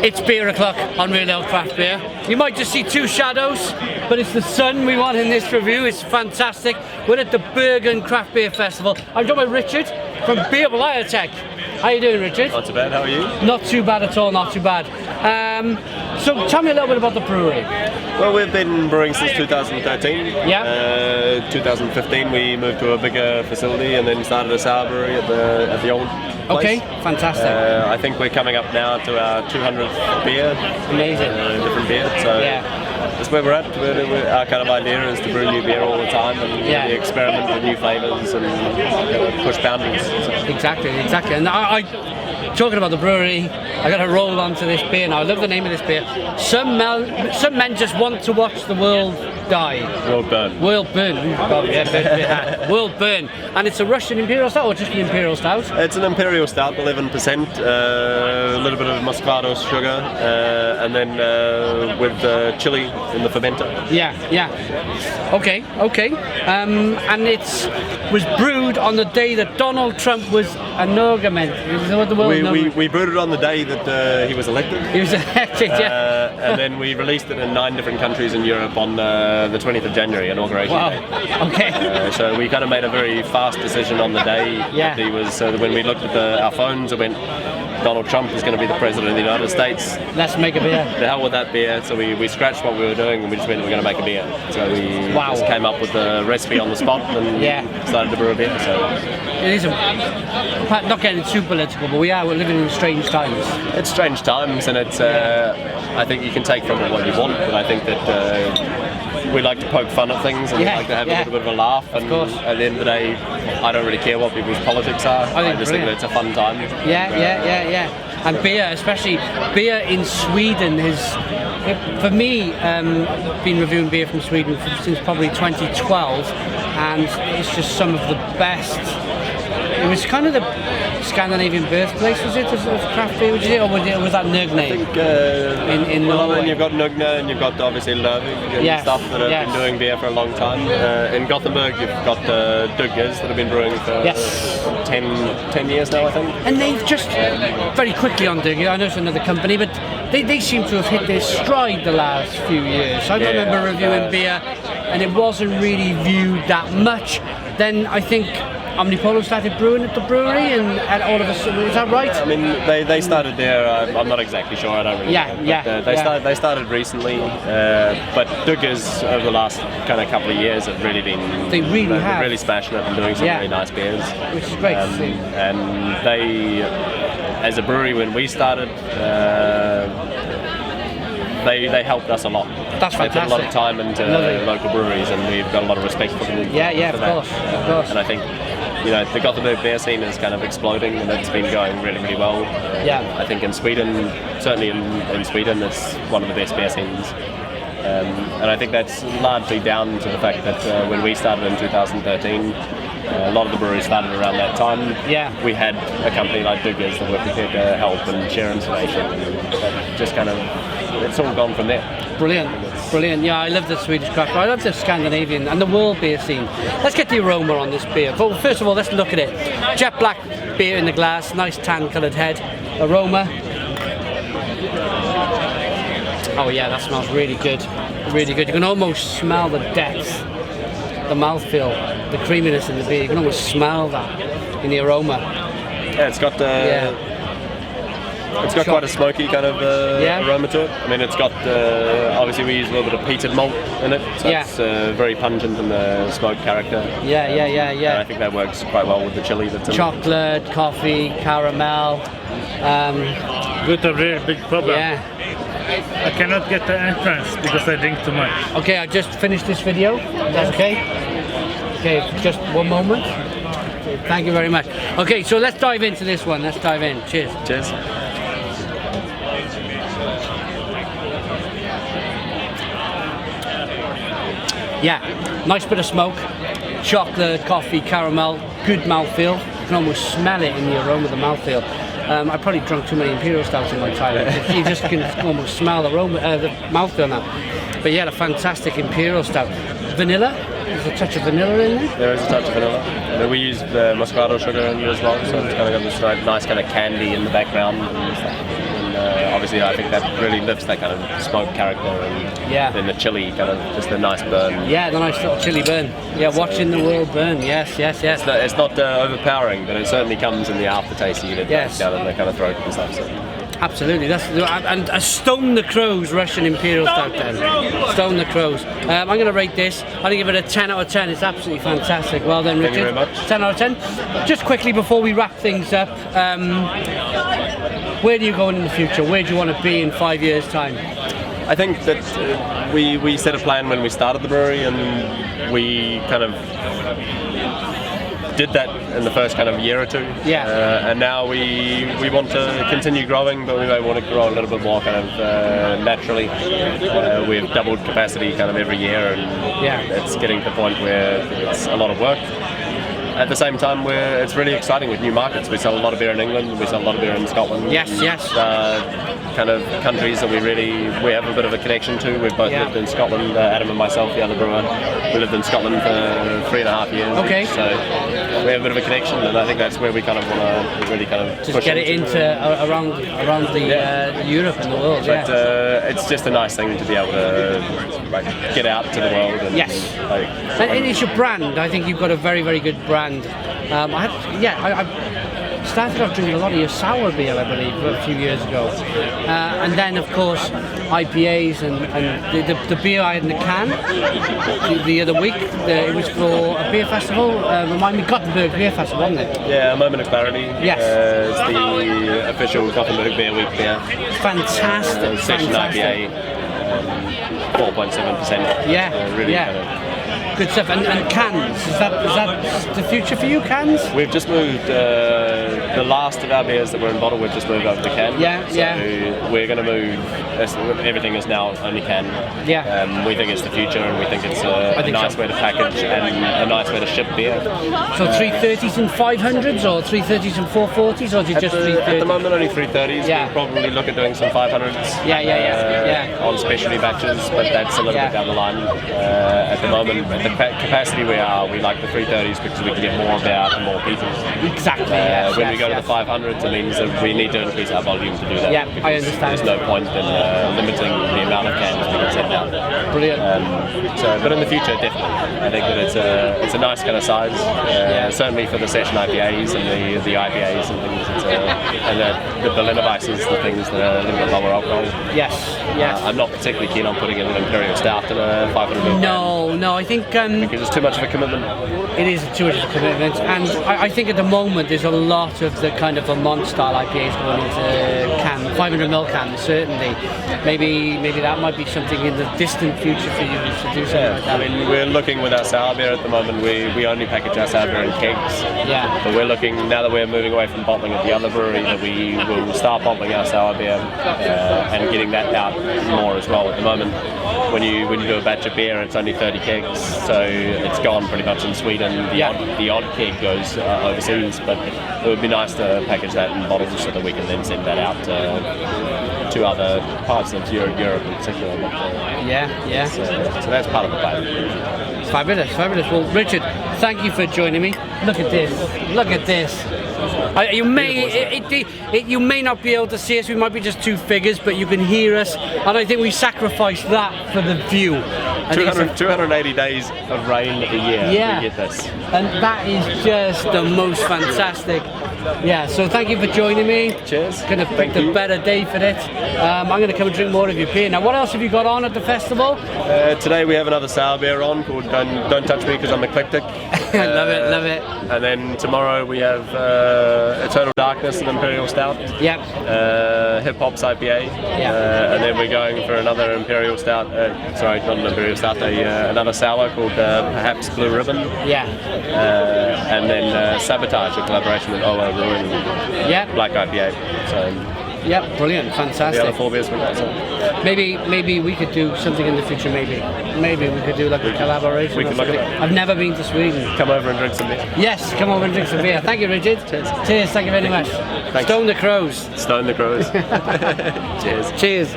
It's beer o'clock on Real Ale Craft Beer. You might just see two shadows, but it's the sun we want in this review. It's fantastic. We're at the Bergen Craft Beer Festival. I'm joined by Richard from BeerBlioTek. How you doing, Richard? Not too bad, how are you? Not too bad at all, not too bad. So tell me a little bit about the brewery. Well, we've been brewing since 2013. Yeah. 2015 we moved to a bigger facility and then started a sour brewery at the old place. Okay, fantastic. I think we're coming up now to our 200th beer. Amazing. Different beer, so that's where we're at. Our kind of idea is to brew new beer all the time and really experiment with new flavours and push boundaries. Exactly. And I talking about the brewery, I got to roll onto this beer now. I love the name of this beer. Some men just want to watch the world die. World burn. World burn. World burn. And it's a Russian Imperial Stout or just an Imperial Stout? It's an Imperial Stout, 11%, a little bit of Moscato sugar, and then with chili in the fermenter. Yeah. Okay. And it was brewed on the day that Donald Trump was inaugurated. We brewed it on the day that he was elected. He was elected, and then we released it in 9 different countries in Europe on the 20th of January, inauguration day. Okay. So we kind of made a very fast decision on the day that he was, so that when we looked at our phones, it went, Donald Trump is going to be the President of the United States. Let's make a beer. The hell with that beer. So we scratched what we were doing and we just went, we're going to make a beer. So we just came up with the recipe on the spot and started to brew a beer. So it is not getting too political, but we're living in strange times. It's strange times, and it's I think you can take from it what you want, but I think that we like to poke fun at things and we like to have a little bit of a laugh, and at the end of the day I don't really care what people's politics are. I just think that it's a fun time. And beer, especially beer in Sweden, for me, been reviewing beer from Sweden since probably 2012, and it's just some of the best. It was kind of the Scandinavian birthplace, was it, of craft beer, or was that Nugna? I think in Norway. You've got Nugna and you've got obviously Løvig and stuff that have been doing beer for a long time. In Gothenburg you've got Duggars that have been brewing for 10 years now, I think. And they've just, very quickly on Duggar, I know it's another company, but they seem to have hit their stride the last few years. I remember reviewing beer and it wasn't really viewed that much. Then I think Omnipolo started brewing at the brewery, and all of a sudden, is that right? I mean, they started there. I'm not exactly sure. I don't really know. They started recently, but Duggars over the last kind of couple of years have really been. They have really smashing it and doing some really nice beers, which is great to see. And they, as a brewery, when we started. They helped us a lot. That's fantastic. They put a lot of time into local breweries, and we've got a lot of respect for them. Of course. And I think, the Gothenburg beer scene is kind of exploding, and it's been going really, really well. I think in Sweden, certainly in Sweden, it's one of the best beer scenes. And I think that's largely down to the fact that when we started in 2013, a lot of the breweries started around that time. We had a company like Duggars that were prepared to help and share information, and just kind of, it's all gone from there. Brilliant. Yeah, I love the Swedish craft beer. I love the Scandinavian and the world beer scene. Let's get the aroma on this beer. But first of all, let's look at it. Jet black beer in the glass, nice tan coloured head. Aroma. Oh yeah, that smells really good. Really good. You can almost smell the depth, the mouthfeel, the creaminess in the beer. You can almost smell that in the aroma. Yeah, it's got quite a smoky kind of aroma to it. I mean, it's got, obviously we use a little bit of peated malt in it, so it's very pungent in the smoke character. And I think that works quite well with the chili that's in it. Chocolate, coffee, caramel. Got a very big problem. I cannot get the entrance because I drink too much. Okay, I just finished this video. That's okay? Okay, just one moment. Thank you very much. Okay, so let's dive into this one. Let's dive in. Cheers. Cheers. Nice bit of smoke, chocolate, coffee, caramel, good mouthfeel. You can almost smell it in the aroma of the mouthfeel. I probably drunk too many Imperial Stouts in my time. You just can almost smell the aroma, the mouthfeel now. But a fantastic Imperial Stout. Vanilla? There's a touch of vanilla in there? There is a touch of vanilla. And then we use the Moscato sugar in it as well, so it's kind of got this nice kind of candy in the background. And obviously I think that really lifts that kind of smoke character, and then the chili kind of just the nice burn. Yeah, the nice little chili burn. Yeah, watching the world burn. Yes. It's not overpowering, but it certainly comes in the aftertaste. You get it down in the kind of throat and stuff. So. Absolutely, and a Stone the Crows Russian Imperial Stout then. Stone the Crows. I'm going to rate this. I'm going to give it a 10 out of 10. It's absolutely fantastic. Well done, Richard. Thank you very much. 10 out of 10. Just quickly before we wrap things up, where do you go in the future? Where do you want to be in 5 years' time? I think that we set a plan when we started the brewery, and we kind of did that in the first kind of year or two. And now we want to continue growing, but we may want to grow a little bit more kind of naturally. We've doubled capacity kind of every year, and it's getting to the point where it's a lot of work. At the same time, it's really exciting with new markets. We sell a lot of beer in England, we sell a lot of beer in Scotland. Yes. Kind of countries that we have a bit of a connection to. We've both lived in Scotland, Adam and myself, the other brewer. We lived in Scotland for 3.5 years. Okay. So we have a bit of a connection, and I think that's where we kind of want to really kind of just push get it into around the Europe and the world. But it's just a nice thing to be able to get out to the world. And, and it's your brand. I think you've got a very, very good brand. I started off drinking a lot of your sour beer, I believe, a few years ago, and then of course IPAs and the beer I had in the can the other week. It was for a beer festival. Remind me, Gothenburg Beer Festival, wasn't it? Yeah, A Moment of Clarity. Yes, it's the official Gothenburg Beer Week beer. Fantastic. Session IPA, 4.7%. Really kind of. Good stuff. And cans, is that the future for you, cans? We've just moved the last of our beers that were in bottle. We've just moved over to can. So we're going to move. Everything is now only can. We think it's the future, and we think it's a nice way to package and a nice way to ship beer. So 330s and 500s, or 330s and 440s, or is it just 330s? At the moment, only 330s. We'll probably look at doing some 500s. On specialty batches, but that's a little bit down the line. At the moment, at the capacity we like the 330s because we can get more beer to more people. Exactly. When we go to the 500s, it means that we need to increase our volume to do that. Yeah, I understand. There's no point in limiting the amount of cans we can send out. Brilliant. But in the future, definitely, I think that it's a nice kind of size. Certainly for the session IPAs and the IPAs and things, and the Berliner Weisses, the things that are a little bit lower alcohol. Yes. I'm not particularly keen on putting in an Imperial Stout in a 500 ml. No, I think because it's too much of a commitment. It is too much of a commitment, and I think at the moment there's a lot of the kind of Vermont style IPAs going into 500ml cans. Certainly, maybe that might be something in the distant future for you to do something like that. I mean, we're looking with our sour beer at the moment. We only package our sour beer in kegs. But we're looking, now that we're moving away from bottling at the other brewery, that we will start bottling our sour beer and getting that out more as well. At the moment, when you do a batch of beer, it's only 30 kegs, so it's gone pretty much in Sweden. The odd keg goes overseas, but it would be nice to package that in bottles so that we can then send that out to other parts of Europe in particular. So that's part of the plan. Fabulous. Well, Richard, thank you for joining me. Look at this. You may not be able to see us. We might be just two figures, but you can hear us, and I think we sacrificed that for the view. 280 days of rain a year. We get this, and that is just the most fantastic. So thank you for joining me. Cheers. Couldn't have picked a better day for it. I'm going to come and drink more of your beer. Now, what else have you got on at the festival? Today we have another sour beer on called Don't Touch Me Because I'm Eclectic. Love it. And then tomorrow we have Eternal Darkness and Imperial Stout. Hip Hop's IPA. And then we're going for another Imperial Stout. Sorry, not an Imperial Stout. Another sour called perhaps Blue Ribbon. And then Sabotage, a collaboration with Ola Ruin. Black IPA. So. Brilliant, fantastic. The other 4 beers we got. Maybe we could do something in the future. Maybe we could do like a collaboration. We could look at it. I've never been to Sweden. Come over and drink some beer. Yes, come over and drink some beer. Thank you, Richard. Cheers. Thank you very much. Thanks. Stone the Crows. Stone the Crows. Cheers.